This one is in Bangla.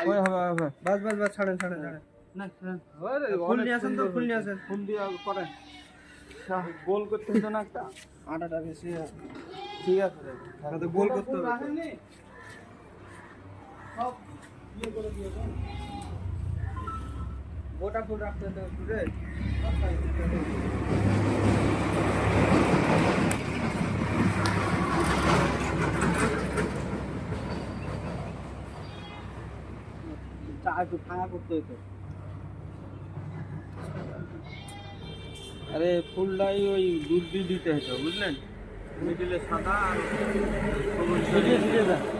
হবে বাস বাস বাস ছাড়েন ছাড়েন ছাড়েন না ফুল নিয়ে আসেন তো ফুল নিয়ে আসেন ফুল দিয়ে করেন গোল করতে হতো না একটা আটাটা বেশি ঠিক আছে তো গোল করতে হবে সব ইয়ে করে দিয়েছে গোটা ফুল রাখতে হবে রে চা একটু ভাঙা করতে হতো আরে ফুলটাই ওই দুধ দিয়ে দিতে হতো বুঝলেন মিডিলে সাদা আর ছিটিয়ে ছিটিয়ে দেন